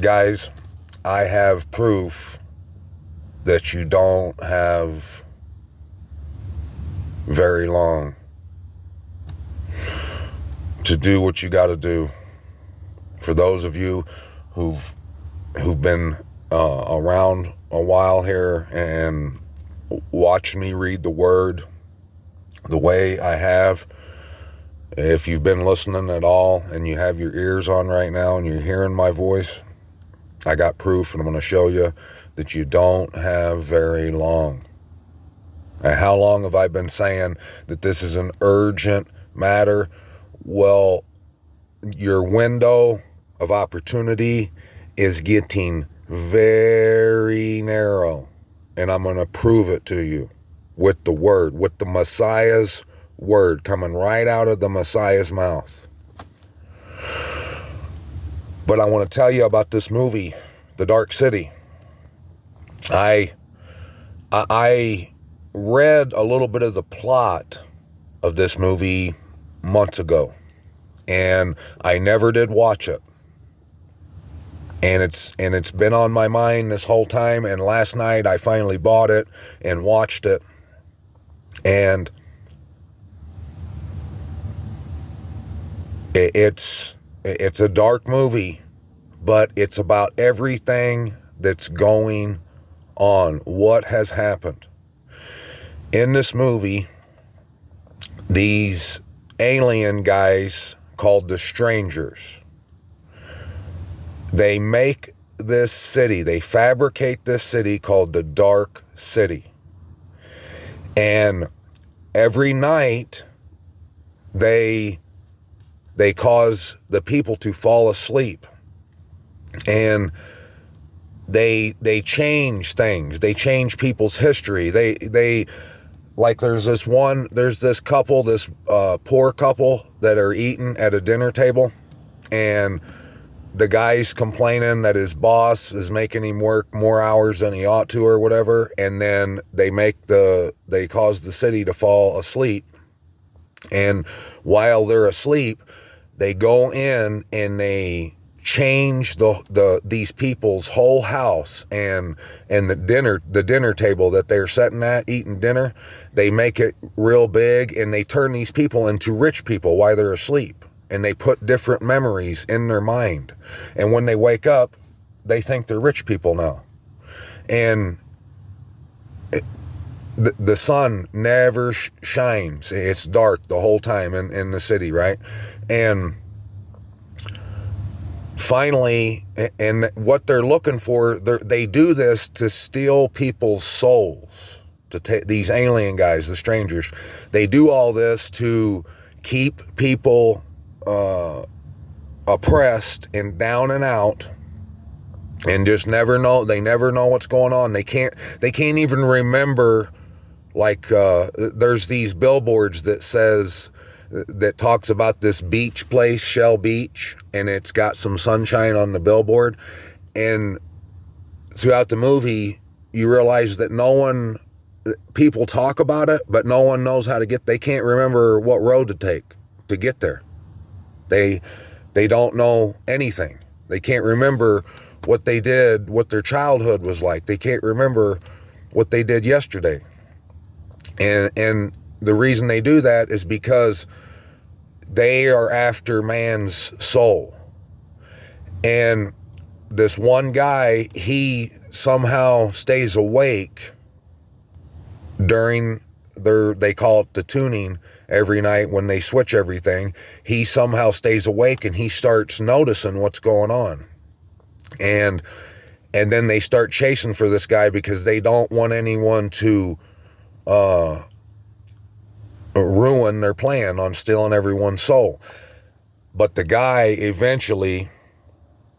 Guys, I have proof that you don't have very long to do what you got to do. For those of you who've been around a while here and watched me read the word the way I have, if you've been listening at all and you have your ears on right now and you're hearing my voice, I got proof, and I'm going to show you that you don't have very long. And how long have I been saying that this is an urgent matter? Well, your window of opportunity is getting very narrow, and I'm going to prove it to you with the word, with the Messiah's word coming right out of the Messiah's mouth. But I want to tell you about this movie, The Dark City. I read a little bit of the plot of this movie months ago, and I never did watch it. And it's been on my mind this whole time, and last night I finally bought it and watched it. And it's a dark movie, but it's about everything that's going on, what has happened. In this movie, these alien guys called the Strangers, they make this city, they fabricate this city called the Dark City. And every night they cause the people to fall asleep, and they change things. They change people's history. They like there's this couple, this poor couple that are eating at a dinner table, and the guy's complaining that his boss is making him work more hours than he ought to or whatever, and then they cause the city to fall asleep. And while they're asleep, they go in and they change these people's whole house and the dinner table that they're sitting at eating dinner. They make it real big, and they turn these people into rich people while they're asleep, and they put different memories in their mind. And when they wake up, they think they're rich people now. And the sun never shines. It's dark the whole time in the city, right? And finally, and what they're looking for, they do this to steal people's souls, to take these alien guys, the Strangers. They do all this to keep people oppressed and down and out, and just never know. They never know what's going on. They can't even remember. Like there's these billboards that talks about this beach place, Shell Beach, and it's got some sunshine on the billboard. And throughout the movie, you realize that people talk about it, but no one knows how to get. They can't remember what road to take to get there. They don't know anything. They can't remember what they did, what their childhood was like. They can't remember what they did yesterday. And the reason they do that is because they are after man's soul. And this one guy, he somehow stays awake during they call it the tuning every night when they switch everything. He somehow stays awake, and he starts noticing what's going on. And then they start chasing for this guy because they don't want anyone to ruin their plan on stealing everyone's soul. But the guy eventually,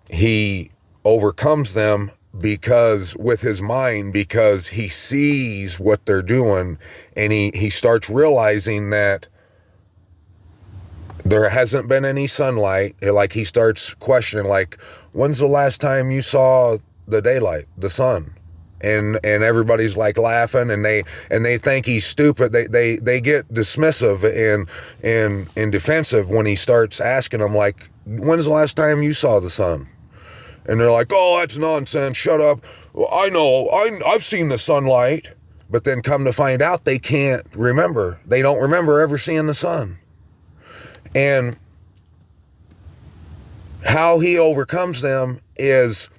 he overcomes them with his mind, because he sees what they're doing, and he starts realizing that there hasn't been any sunlight. Like, he starts questioning, like, when's the last time you saw the daylight, the sun? And everybody's like laughing, and they think he's stupid. They get dismissive and defensive when he starts asking them, like, when's the last time you saw the sun? And they're like, oh, that's nonsense. Shut up. Well, I know. I've seen the sunlight. But then come to find out they can't remember. They don't remember ever seeing the sun. And how he overcomes them is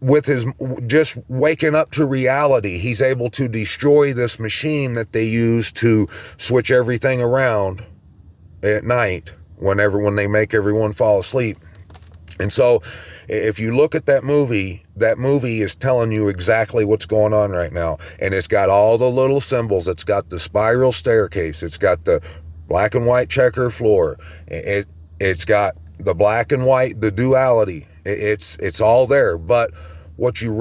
with his just waking up to reality, he's able to destroy this machine that they use to switch everything around at night when they make everyone fall asleep. And so if you look at that movie is telling you exactly what's going on right now. And it's got all the little symbols. It's got the spiral staircase. It's got the black and white checker floor. It's got the black and white, the duality. It's all there. But what you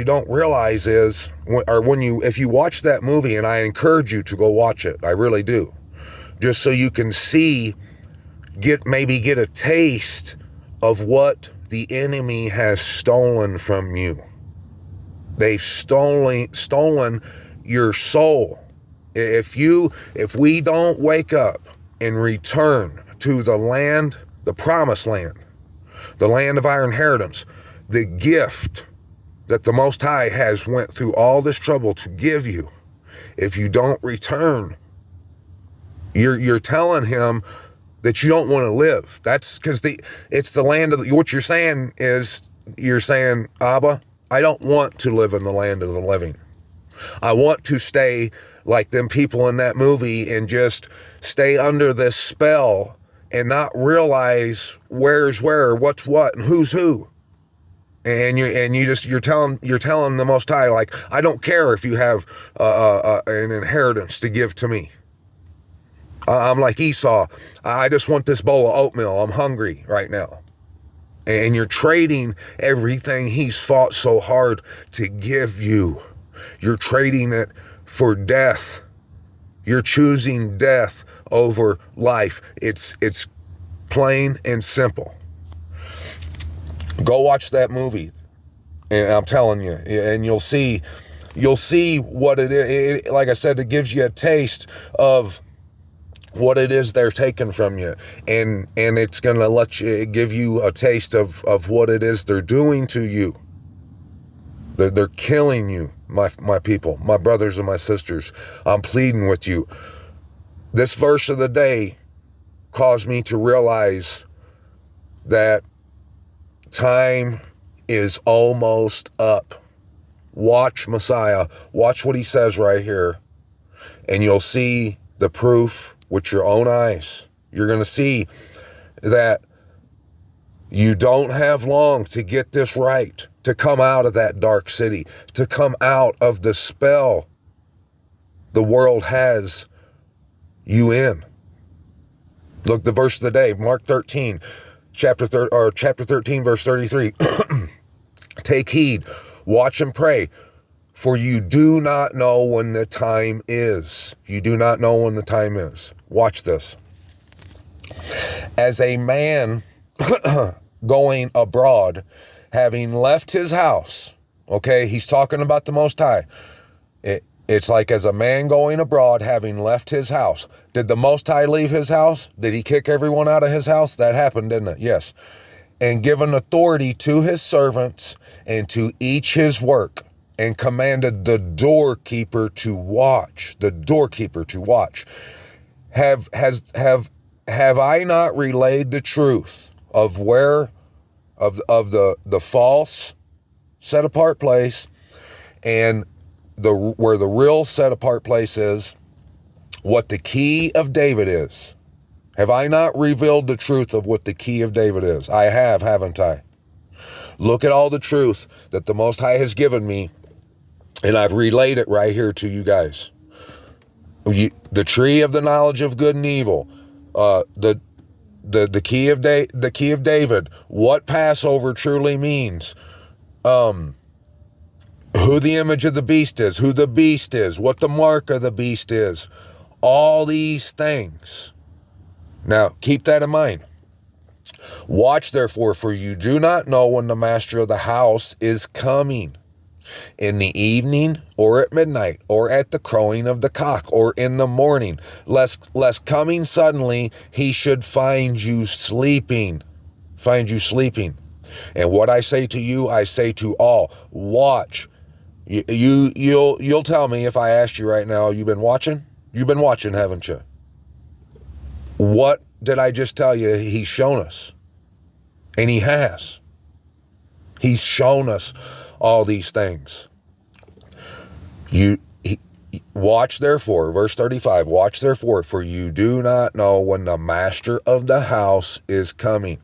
don't realize is, if you watch that movie, and I encourage you to go watch it, I really do, just so you can get a taste of what the enemy has stolen from you. They've stolen your soul. If we don't wake up and return to the land, the promised land, the land of our inheritance, the gift that the Most High has went through all this trouble to give you, if you don't return, you're telling him that you don't want to live. That's because it's the land of what you're saying is, you're saying, Abba, I don't want to live in the land of the living. I want to stay like them people in that movie and just stay under this spell and not realize where's where, what's what, and who's who. And you're telling the Most High, like, I don't care if you have an inheritance to give to me. I'm like Esau. I just want this bowl of oatmeal. I'm hungry right now. And you're trading everything he's fought so hard to give you. You're trading it for death. You're choosing death over life. It's plain and simple. Go watch that movie. And I'm telling you, and you'll see what it is. Like I said, it gives you a taste of what it is they're taking from you, and it's going to give you a taste of what it is they're doing to you. They're killing you, my people, my brothers and my sisters. I'm pleading with you. This verse of the day caused me to realize that time is almost up. Watch Messiah. Watch what he says right here, and you'll see the proof with your own eyes. You're going to see that you don't have long to get this right, to come out of that dark city, to come out of the spell the world has you in. Look, the verse of the day, Mark 13, chapter 13, verse 33. Take heed, watch and pray, for you do not know when the time is. You do not know when the time is. Watch this. As a man going abroad, having left his house, okay, he's talking about the Most High. It's like as a man going abroad, having left his house. Did the Most High leave his house? Did he kick everyone out of his house? That happened, didn't it? Yes. And given authority to his servants and to each his work, and commanded the doorkeeper to watch. The doorkeeper to watch. Have I not relayed the truth of where of the false set apart place and where the real set apart place is, what the key of David is? Have I not revealed the truth of what the key of David is? I have, haven't I? Look at all the truth that the Most High has given me, and I've relayed it right here to you guys. The tree of the knowledge of good and evil, the key of David, what Passover truly means, who the image of the beast is, who the beast is, what the mark of the beast is, all these things. Now, keep that in mind. Watch therefore, for you do not know when the master of the house is coming, in the evening, or at midnight, or at the crowing of the cock, or in the morning, lest coming suddenly he should find you sleeping. find you sleeping. And what I say to you, I say to all, watch. You'll tell me if I asked you right now, you've been watching? You've been watching, haven't you? What did I just tell you? He's shown us. And he has. He's shown us all these things. Watch therefore, verse 35, watch therefore, for you do not know when the master of the house is coming.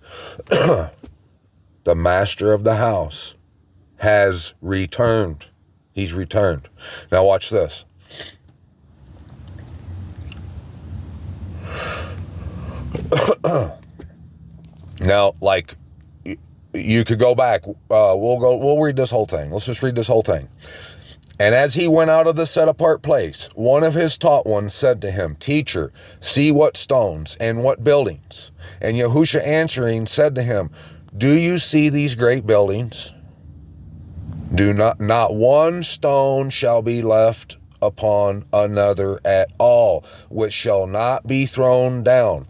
The master of the house has returned. He's returned. Now watch this. Now, like, you could go back. We'll read this whole thing. Let's just read this whole thing. And as he went out of the set apart place, one of his taught ones said to him, Teacher, see what stones and what buildings. And Yahusha answering said to him, Do you see these great buildings? Not one stone shall be left upon another at all, which shall not be thrown down.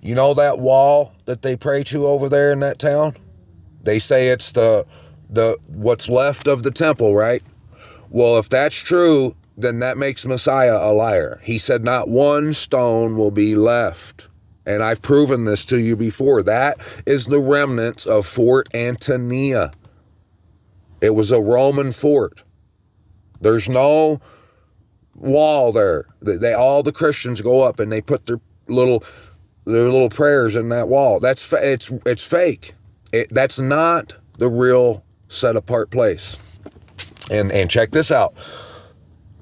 You know that wall that they pray to over there in that town? They say it's the what's left of the temple, right? Well, if that's true, then that makes Messiah a liar. He said not one stone will be left. And I've proven this to you before. That is the remnants of Fort Antonia. It was a Roman fort. There's no wall there. All the Christians go up and they put their little prayers in that wall. It's fake. That's not the real set apart place. And check this out.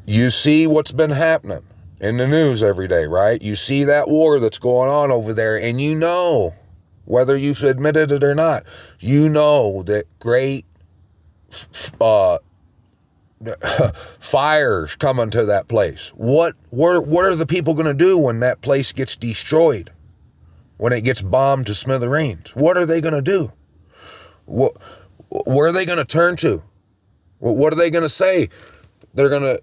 You see what's been happening in the news every day, right? You see that war that's going on over there, and you know, whether you've admitted it or not, you know that great fires coming to that place. What are the people going to do when that place gets destroyed? When it gets bombed to smithereens? What are they going to do? Where are they going to turn to? What are they going to say? They're going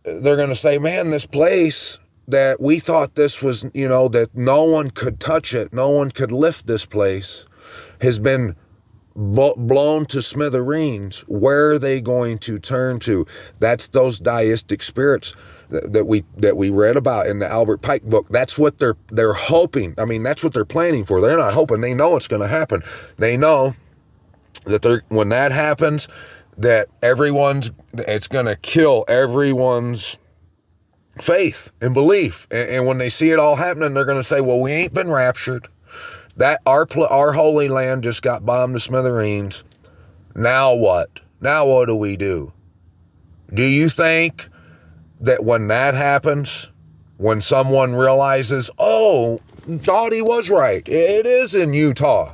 to say, man, this place that we thought this was, that no one could touch it, no one could lift this place, has been blown to smithereens. Where are they going to turn to? That's those deistic spirits that we read about in the Albert Pike book. That's what they're hoping. I mean, that's what they're planning for. They're not hoping. They know it's going to happen. They know that when that happens, that it's going to kill everyone's faith and belief. And when they see it all happening, they're going to say, well, we ain't been raptured. That our holy land just got bombed to smithereens. Now what? Now what do we do? Do you think that when that happens, when someone realizes, oh, Dottie was right, it is in Utah,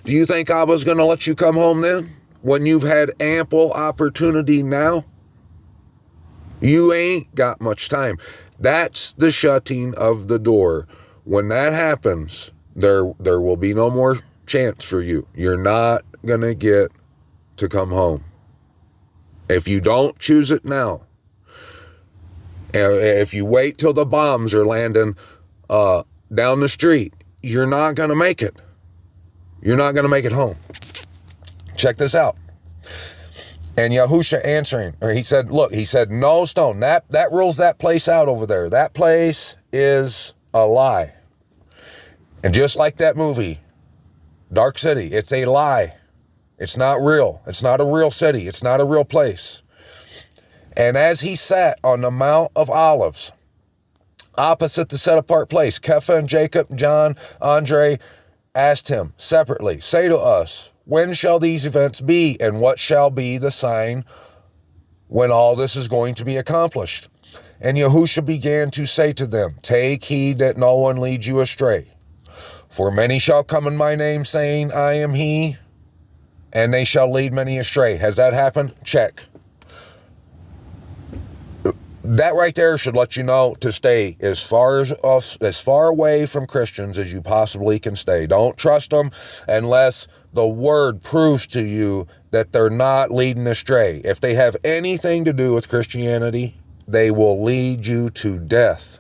do you think Abba's going to let you come home then? When you've had ample opportunity now? You ain't got much time. That's the shutting of the door. When that happens, there will be no more chance for you. You're not going to get to come home. If you don't choose it now, if you wait till the bombs are landing down the street, you're not going to make it. You're not going to make it home. Check this out. And Yahusha answering, or he said, no stone. That rules that place out over there. That place is a lie. And just like that movie, Dark City, it's a lie. It's not real. It's not a real city. It's not a real place. And as he sat on the Mount of Olives, opposite the set-apart place, Kepha and Jacob, John, Andre asked him separately, say to us, when shall these events be, and what shall be the sign when all this is going to be accomplished? And Yahusha began to say to them, take heed that no one lead you astray. For many shall come in my name, saying, I am he, and they shall lead many astray. Has that happened? Check. That right there should let you know to stay as far away from Christians as you possibly can stay. Don't trust them unless the word proves to you that they're not leading astray. If they have anything to do with Christianity, they will lead you to death.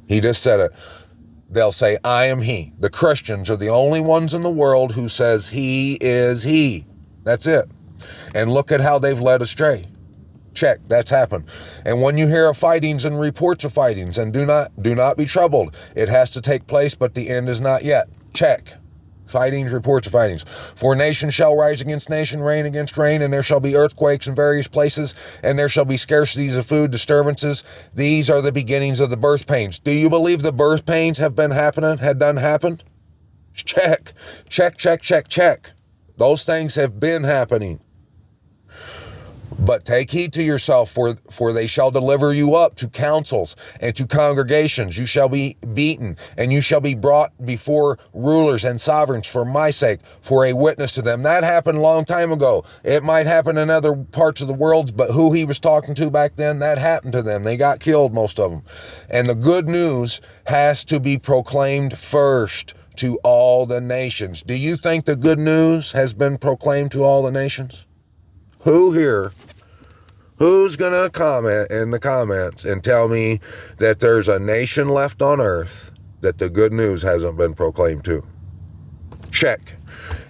He just said it. they'll say, I am he. The Christians are the only ones in the world who says he is he. That's it. And look at how they've led astray. Check, that's happened. And when you hear of fightings and reports of fightings, and do not be troubled. It has to take place, but the end is not yet. Check. Fightings, reports of fightings. For nation shall rise against nation, reign against reign, and there shall be earthquakes in various places, and there shall be scarcities of food, disturbances. These are the beginnings of the birth pains. Do you believe the birth pains have been happening, had done happened? Check. Check, check, check, check. Those things have been happening. But take heed to yourself, for they shall deliver you up to councils and to congregations. You shall be beaten, and you shall be brought before rulers and sovereigns for my sake, for a witness to them. That happened a long time ago. It might happen in other parts of the world, but who he was talking to back then, that happened to them. They got killed, most of them. And the good news has to be proclaimed first to all the nations. Do you think the good news has been proclaimed to all the nations? Who here, who's going to comment in the comments and tell me that there's a nation left on earth that the good news hasn't been proclaimed to? Check.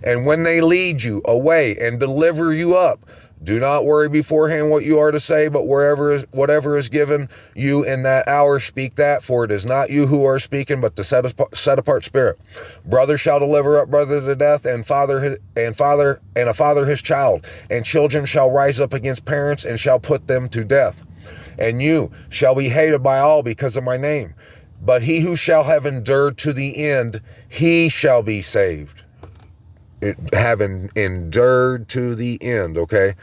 And when they lead you away and deliver you up, do not worry beforehand what you are to say, but whatever is given you in that hour, speak that, for it is not you who are speaking, but the set apart Spirit. Brother shall deliver up brother to death, and a father his child, and children shall rise up against parents and shall put them to death. And you shall be hated by all because of my name. But he who shall have endured to the end, he shall be saved. Having endured to the end, okay?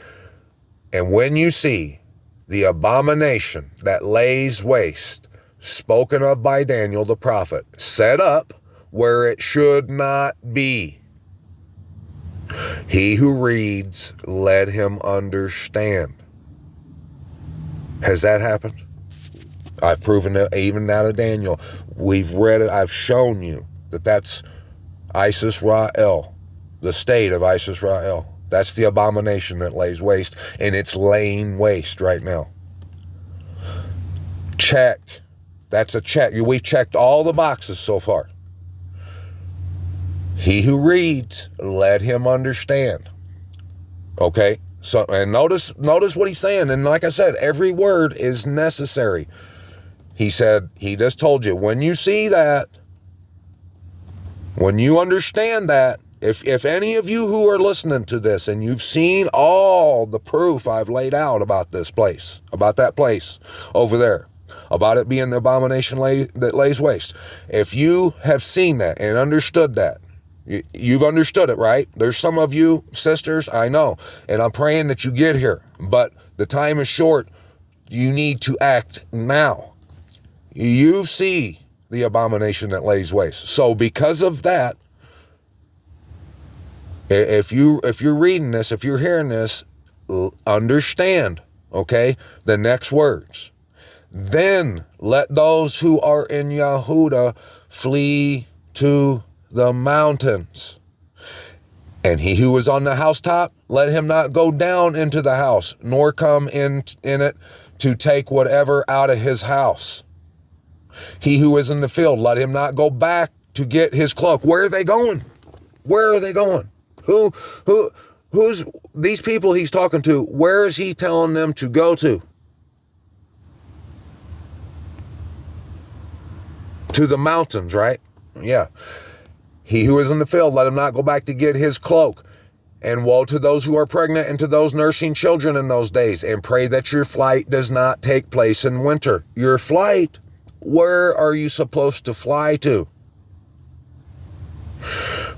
And when you see the abomination that lays waste, spoken of by Daniel the prophet, set up where it should not be, he who reads, let him understand. Has that happened? I've proven it even out of Daniel. We've read it. I've shown you that that's Isis Ra'el. The state of Isis Ra'el. That's the abomination that lays waste, and it's laying waste right now. Check. That's a check. We've checked all the boxes so far. He who reads, let him understand. Okay? So, and notice what he's saying. And like I said, every word is necessary. He said, he just told you, when you see that, when you understand that, if any of you who are listening to this and you've seen all the proof I've laid out about this place, about that place over there, about it being the abomination that lays waste, if you have seen that and understood that, you've understood it, right? There's some of you sisters, I know, and I'm praying that you get here, but the time is short. You need to act now. You see the abomination that lays waste. So because of that, if you're reading this, if you're hearing this, understand, okay, the next words. Then let those who are in Yehuda flee to the mountains. And he who is on the housetop, let him not go down into the house, nor come in it to take whatever out of his house. He who is in the field, let him not go back to get his cloak. Where are they going? Where are they going? Who's these people he's talking to? Where is he telling them to go to? To the mountains, right? Yeah. He who is in the field, let him not go back to get his cloak. And woe to those who are pregnant and to those nursing children in those days. And pray that your flight does not take place in winter. Your flight, where are you supposed to fly to?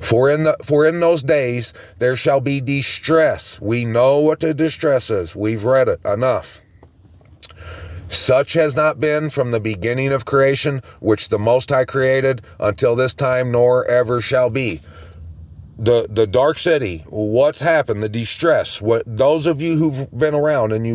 For in those days there shall be distress. We know what the distress is. We've read it enough. Such has not been from the beginning of creation, which the Most High created until this time, nor ever shall be. The dark city, what's happened, the distress, what those of you who've been around and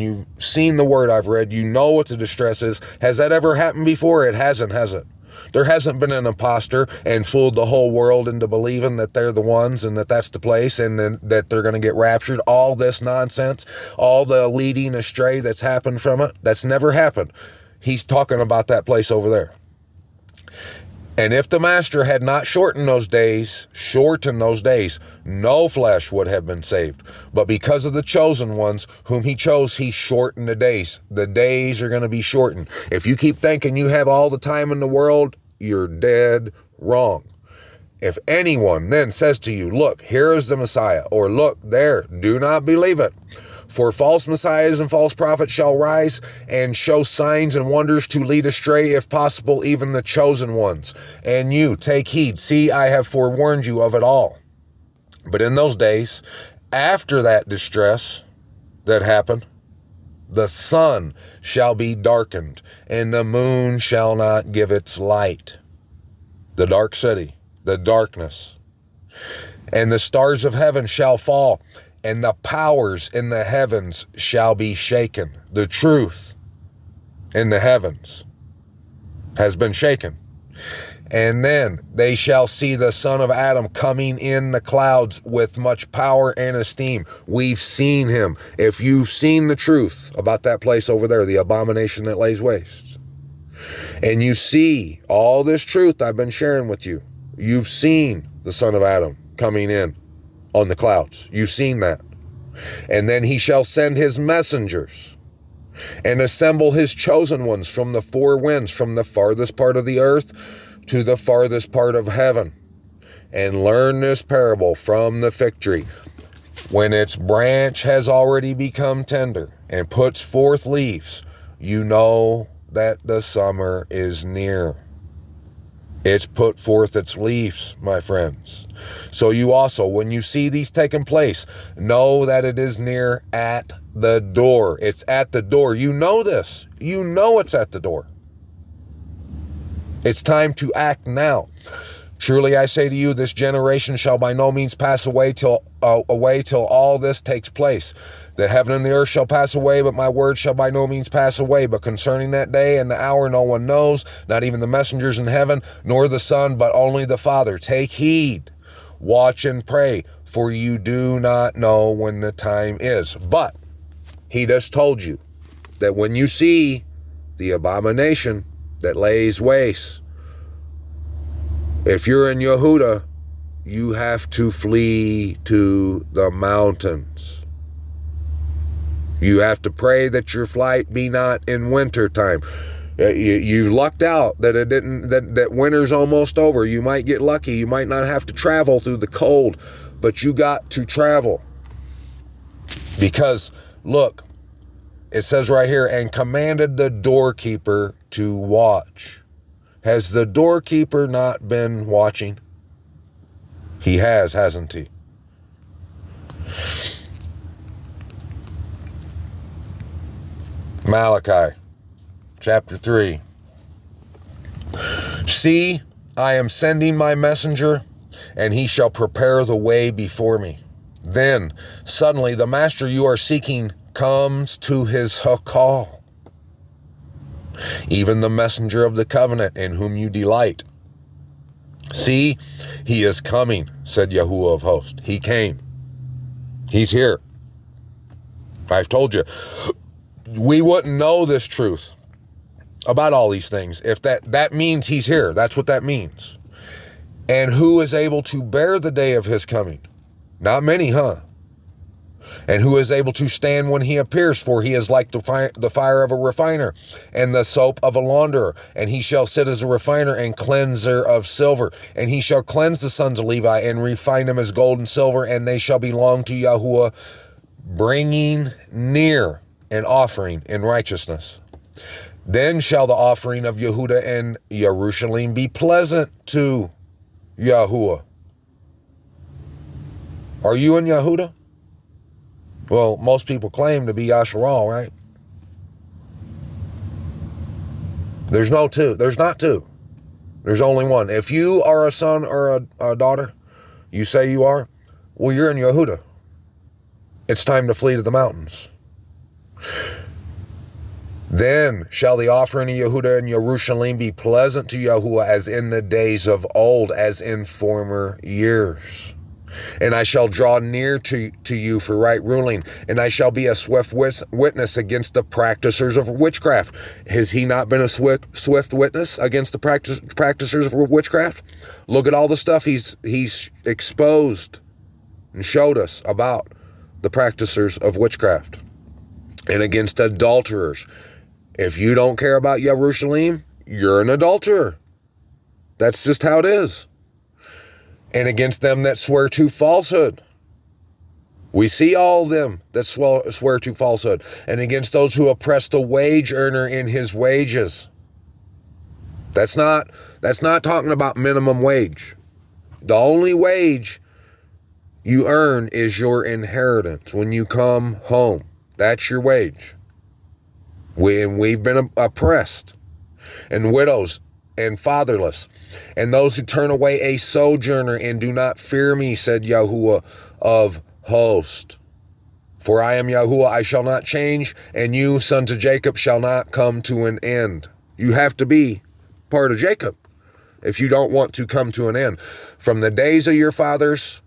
you've seen the word I've read, you know what the distress is. Has that ever happened before? It hasn't, has it? There hasn't been an imposter and fooled the whole world into believing that they're the ones and that that's the place and then that they're going to get raptured. All this nonsense, all the leading astray that's happened from it, that's never happened. He's talking about that place over there. And if the master had not shortened those days, no flesh would have been saved. But because of the chosen ones whom he chose, he shortened the days. The days are going to be shortened. If you keep thinking you have all the time in the world, you're dead wrong. If anyone then says to you, look, here is the Messiah, or look there, do not believe it. For false messiahs and false prophets shall rise and show signs and wonders to lead astray, if possible, even the chosen ones. And you, take heed. See, I have forewarned you of it all. But in those days, after that distress that happened, the sun shall be darkened, and the moon shall not give its light. The dark city, the darkness. And the stars of heaven shall fall, and the powers in the heavens shall be shaken. The truth in the heavens has been shaken. And then they shall see the Son of Adam coming in the clouds with much power and esteem. We've seen him. If you've seen the truth about that place over there, the abomination that lays waste, and you see all this truth I've been sharing with you, you've seen the Son of Adam coming in on the clouds. You've seen that. And then he shall send his messengers and assemble his chosen ones from the four winds, from the farthest part of the earth to the farthest part of heaven. And learn this parable from the fig tree. When its branch has already become tender and puts forth leaves, you know that the summer is near. It's put forth its leaves, my friends. So you also, when you see these taking place, know that it is near at the door. It's at the door. You know this. You know it's at the door. It's time to act now. Truly I say to you, this generation shall by no means pass away till all this takes place. The heaven and the earth shall pass away, but my word shall by no means pass away. But concerning that day and the hour no one knows, not even the messengers in heaven, nor the Son, but only the Father. Take heed, watch and pray, for you do not know when the time is. But he just told you that when you see the abomination that lays waste, if you're in Yehuda, you have to flee to the mountains. You have to pray that your flight be not in winter time. You lucked out that that winter's almost over. You might get lucky. You might not have to travel through the cold, but you got to travel. Because, look, it says right here, and commanded the doorkeeper to watch. Has the doorkeeper not been watching? He has, hasn't he? Malachi, chapter 3. See, I am sending my messenger, and he shall prepare the way before me. Then, suddenly, the master you are seeking comes to his call. Even the messenger of the covenant in whom you delight. See, he is coming, said Yahuwah of hosts. He came. He's here. I've told you. We wouldn't know this truth about all these things if that means he's here. That's what that means. And who is able to bear the day of his coming? Not many, huh? And who is able to stand when he appears? For he is like the fire of a refiner and the soap of a launderer. And he shall sit as a refiner and cleanser of silver. And he shall cleanse the sons of Levi and refine them as gold and silver. And they shall belong to Yahuwah, bringing near an offering in righteousness. Then shall the offering of Yehuda and Jerusalem be pleasant to Yahuwah. Are you in Yehuda? Well, most people claim to be Yasharal, right? There's no two. There's not two. There's only one. If you are a son or a daughter, you say you are, well, you're in Yehuda. It's time to flee to the mountains. Then shall the offering of Yehuda and Jerusalem be pleasant to Yahuwah as in the days of old, as in former years. And I shall draw near to you for right ruling, and I shall be a swift witness against the practicers of witchcraft. Has he not been a swift witness against the practicers of witchcraft? Look at all the stuff he's exposed and showed us about the practicers of witchcraft, and against adulterers. If you don't care about Jerusalem, you're an adulterer. That's just how it is. And against them that swear to falsehood. We see all of them that swear to falsehood. And against those who oppress the wage earner in his wages. That's not talking about minimum wage. The only wage you earn is your inheritance when you come home. That's your wage. We've been oppressed, and widows and fatherless, and those who turn away a sojourner and do not fear me, said Yahuwah of hosts. For I am Yahuwah, I shall not change, and you, sons of Jacob, shall not come to an end. You have to be part of Jacob if you don't want to come to an end. From the days of your fathers,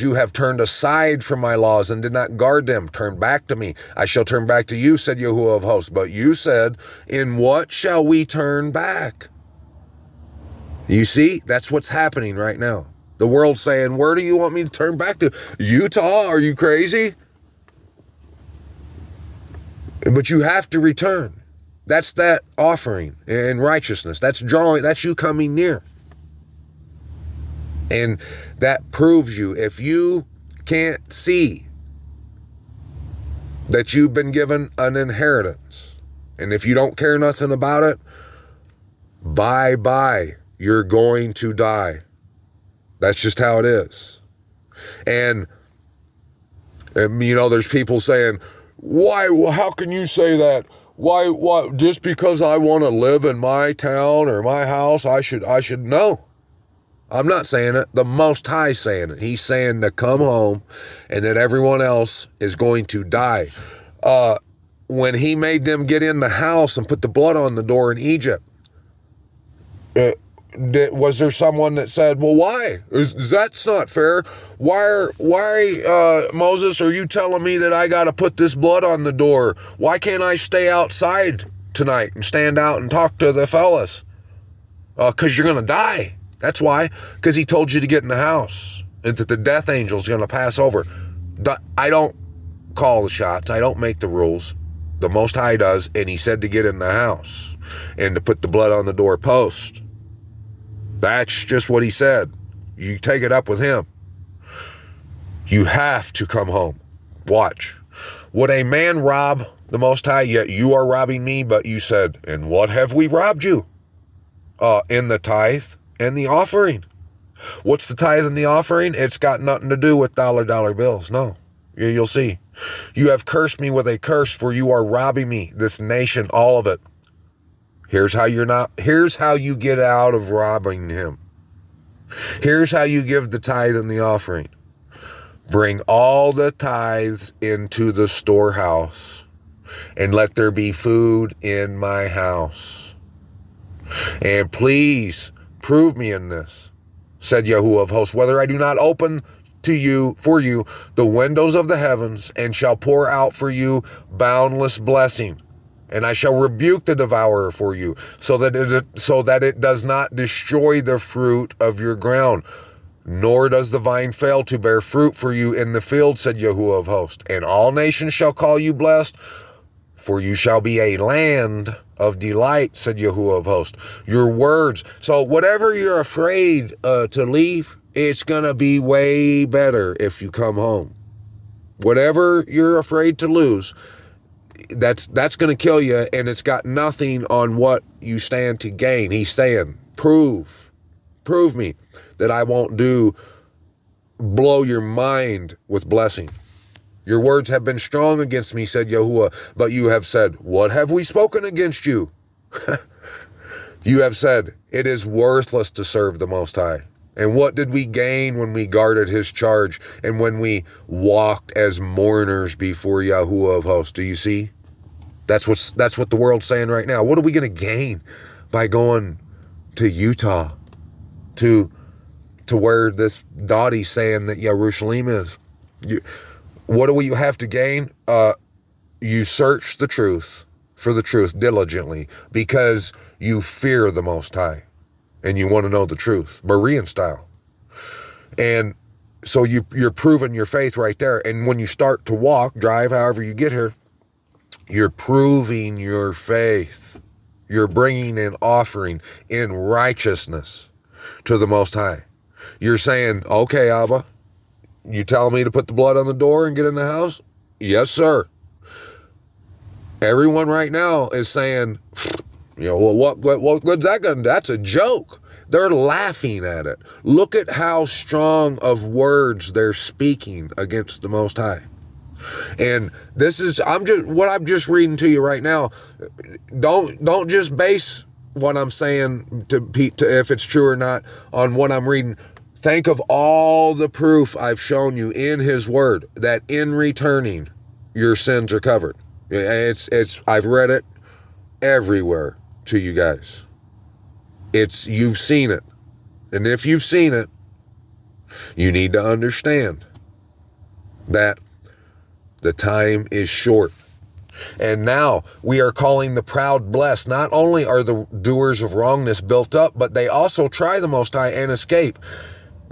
you have turned aside from my laws and did not guard them. Turn back to me. I shall turn back to you, said Yahuwah of hosts. But you said, in what shall we turn back? You see, that's what's happening right now. The world's saying, where do you want me to turn back to? Utah? Are you crazy? But you have to return. That's that offering in righteousness. That's you coming near. And that proves you, if you can't see that you've been given an inheritance, and if you don't care nothing about it, bye-bye, you're going to die. That's just how it is. And there's people saying, why, how can you say that? Why, just because I want to live in my town or my house, I should know. I'm not saying it. The Most High saying it. He's saying to come home and that everyone else is going to die. When he made them get in the house and put the blood on the door in Egypt, was there someone that said, well, why? That's not fair. Why, Moses, are you telling me that I got to put this blood on the door? Why can't I stay outside tonight and stand out and talk to the fellas? 'Cause you're going to die. That's why, because he told you to get in the house and that the death angel's going to pass over. I don't call the shots. I don't make the rules. The Most High does, and he said to get in the house and to put the blood on the doorpost. That's just what he said. You take it up with him. You have to come home. Watch. Would a man rob the Most High? Yet you are robbing me, but you said, and what have we robbed you? In the tithe and the offering. What's the tithe and the offering? It's got nothing to do with dollar bills. No, you'll see. You have cursed me with a curse, for you are robbing me, this nation, all of it. Here's how you get out of robbing him. Here's how you give the tithe and the offering. Bring all the tithes into the storehouse, and let there be food in my house. And please prove me in this, said Yahuwah of hosts, whether I do not open for you the windows of the heavens, and shall pour out for you boundless blessing. And I shall rebuke the devourer for you, so that it does not destroy the fruit of your ground, nor does the vine fail to bear fruit for you in the field, said Yahuwah of hosts. And all nations shall call you blessed, for you shall be a land of delight, said Yahuwah of hosts. Your words. So whatever you're afraid to leave, it's going to be way better if you come home. Whatever you're afraid to lose, that's going to kill you, and it's got nothing on what you stand to gain. He's saying, prove me that I won't blow your mind with blessing. Your words have been strong against me, said Yahuwah, but you have said, what have we spoken against you? You have said, it is worthless to serve the Most High. And what did we gain when we guarded his charge and when we walked as mourners before Yahuwah of hosts? Do you see? That's what the world's saying right now. What are we going to gain by going to Utah to to where this Dottie's saying that Yerushalayim is. What do we have to gain? You search the truth for the truth diligently because you fear the Most High and you want to know the truth, Berean style. And so you're proving your faith right there. And when you start to walk, drive, however you get here, you're proving your faith. You're bringing an offering in righteousness to the Most High. You're saying, okay, Abba, you telling me to put the blood on the door and get in the house? Yes, sir. Everyone right now is saying, well, what's that going to do? That's a joke. They're laughing at it. Look at how strong of words they're speaking against the Most High. And this is, I'm just reading to you right now. Don't just base what I'm saying to if it's true or not on what I'm reading. Think of all the proof I've shown you in His Word that in returning, your sins are covered. I've read it everywhere to you guys. You've seen it. And if you've seen it, you need to understand that the time is short. And now we are calling the proud blessed. Not only are the doers of wrongness built up, but they also try the Most High and escape.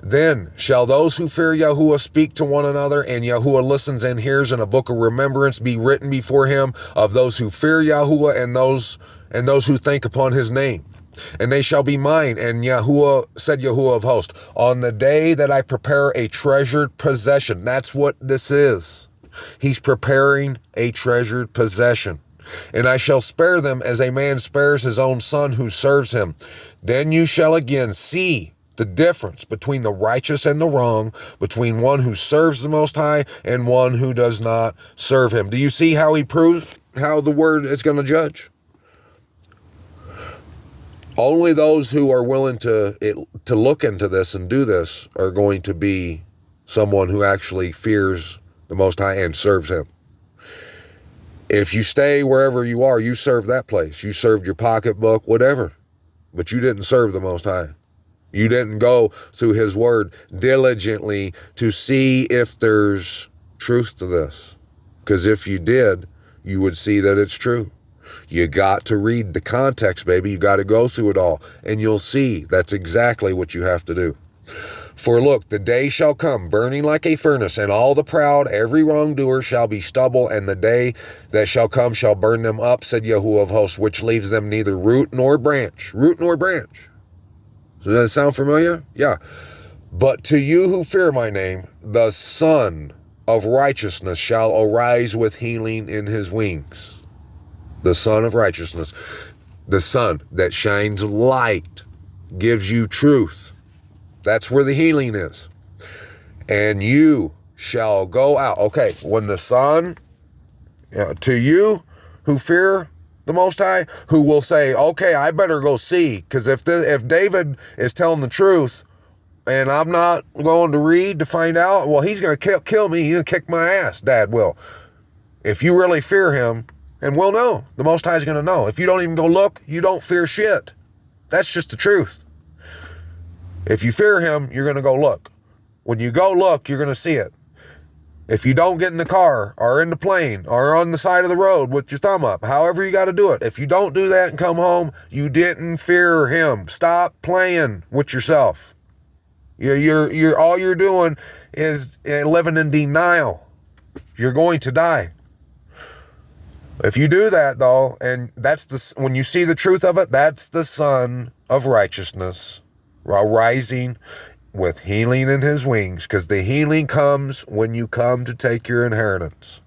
Then shall those who fear Yahuwah speak to one another, and Yahuwah listens and hears, and a book of remembrance be written before Him of those who fear Yahuwah and those who think upon His name. And they shall be mine. And Yahuwah, said Yahuwah of hosts, on the day that I prepare a treasured possession. That's what this is. He's preparing a treasured possession. And I shall spare them as a man spares his own son who serves him. Then you shall again see the difference between the righteous and the wrong, between one who serves the Most High and one who does not serve Him. Do you see how He proves how the Word is going to judge? Only those who are willing to look into this and do this are going to be someone who actually fears the Most High and serves Him. If you stay wherever you are, you serve that place. You served your pocketbook, whatever. But you didn't serve the Most High. You didn't go through His Word diligently to see if there's truth to this. Because if you did, you would see that it's true. You got to read the context, baby. You got to go through it all. And you'll see that's exactly what you have to do. For look, the day shall come, burning like a furnace, and all the proud, every wrongdoer shall be stubble, and the day that shall come shall burn them up, said Yahuwah of hosts, which leaves them neither root nor branch. Root nor branch. So does that sound familiar? Yeah. But to you who fear my name, the Son of Righteousness shall arise with healing in His wings. The Son of Righteousness. The sun that shines light, gives you truth. That's where the healing is. And you shall go out. Okay, when the sun, to you who fear the Most High, who will say, okay, I better go see, because if David is telling the truth and I'm not going to read to find out, well, he's going to kill me. He's going to kick my ass, Dad will. If you really fear Him, and we'll know, the Most High is going to know. If you don't even go look, you don't fear shit. That's just the truth. If you fear Him, you're going to go look. When you go look, you're going to see it. If you don't get in the car or in the plane or on the side of the road with your thumb up, however you got to do it, if you don't do that and come home, you didn't fear Him. Stop playing with yourself. You're all you're doing is living in denial. You're going to die. If you do that though, and when you see the truth of it, that's the Son of Righteousness rising with healing in His wings, because the healing comes when you come to take your inheritance.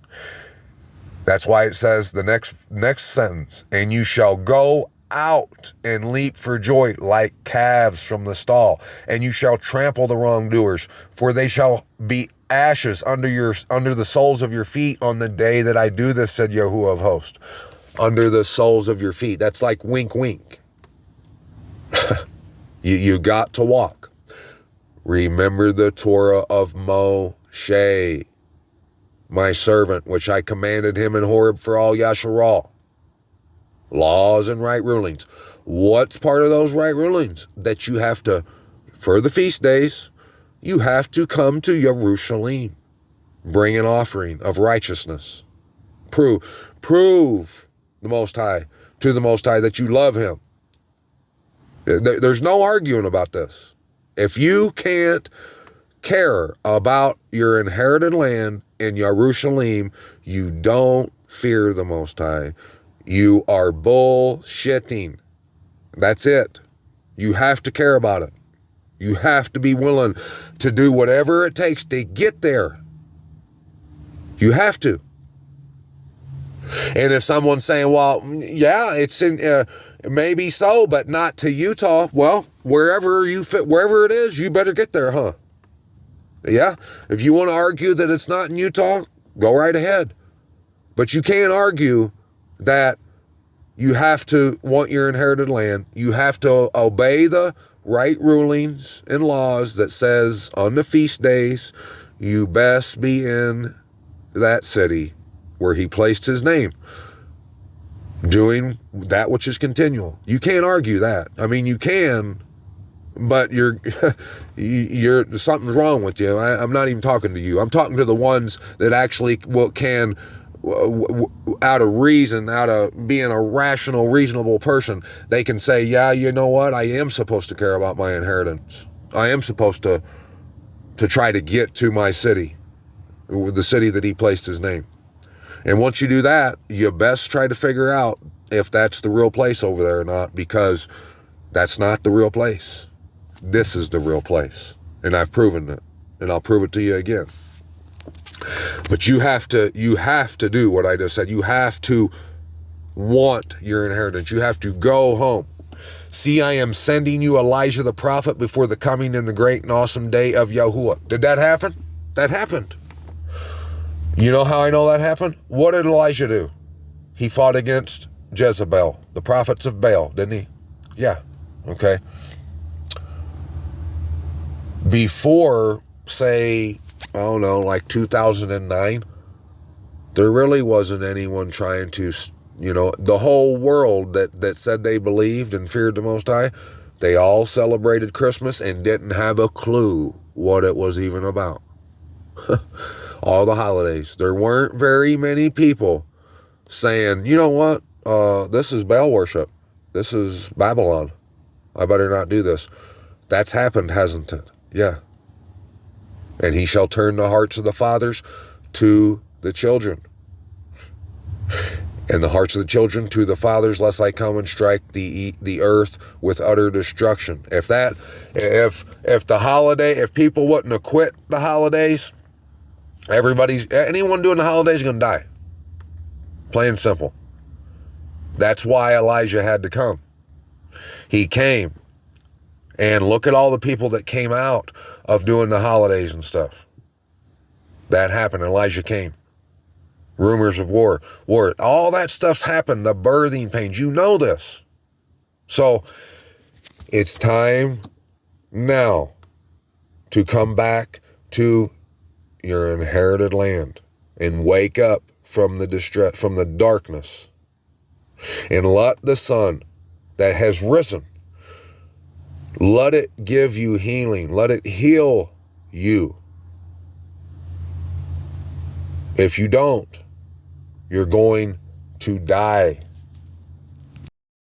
That's why it says the next sentence, and you shall go out and leap for joy like calves from the stall, and you shall trample the wrongdoers, for they shall be ashes under the soles of your feet on the day that I do this, said Yahuwah of hosts. Under the soles of your feet. That's like wink, wink. You got to walk. Remember the Torah of Moshe, my servant, which I commanded him in Horeb for all Yasharal. Laws and right rulings. What's part of those right rulings? That you have to for the feast days, you have to come to Jerusalem. Bring an offering of righteousness. Prove the Most High, to the Most High, that you love him. There's no arguing about this. If you can't care about your inherited land in Jerusalem, you don't fear the Most High. You are bullshitting. That's it. You have to care about it. You have to be willing to do whatever it takes to get there. You have to. And if someone's saying, well, yeah, it's in, maybe so, but not to Utah. Well, wherever you fit, wherever it is, you better get there, huh? Yeah. If you want to argue that it's not in Utah, go right ahead. But you can't argue that you have to want your inherited land. You have to obey the right rulings and laws that says on the feast days, you best be in that city where he placed his name, doing that which is continual. You can't argue that. I mean, you can, but you're something's wrong with you. I'm not even talking to you. I'm talking to the ones that actually can, out of reason, out of being a rational, reasonable person, they can say, yeah, you know what? I am supposed to care about my inheritance. I am supposed to try to get to my city, the city that he placed his name. And once you do that, you best try to figure out if that's the real place over there or not, because that's not the real place. This is the real place. And I've proven it. And I'll prove it to you again. But you have to do what I just said. You have to want your inheritance. You have to go home. See, I am sending you Elijah the prophet before the coming and the great and awesome day of Yahuwah. Did that happen? That happened. You know how I know that happened? What did Elijah do? He fought against Jezebel, the prophets of Baal, didn't he? Yeah. Okay. Before, say, I don't know, like 2009, there really wasn't anyone trying to, the whole world that said they believed and feared the Most High, they all celebrated Christmas and didn't have a clue what it was even about. All the holidays. There weren't very many people saying, you know what, this is Baal worship. This is Babylon. I better not do this. That's happened, hasn't it? Yeah. And he shall turn the hearts of the fathers to the children, and the hearts of the children to the fathers, lest I come and strike the earth with utter destruction. If people wouldn't have quit the holidays, anyone doing the holidays is going to die. Plain and simple. That's why Elijah had to come. He came. And look at all the people that came out of doing the holidays and stuff. That happened. Elijah came. Rumors of war. All that stuff's happened. The birthing pains. You know this. So it's time now to come back to your inherited land and wake up from the distress, from the darkness, and let the sun that has risen, let it give you healing. Let it heal you. If you don't, you're going to die.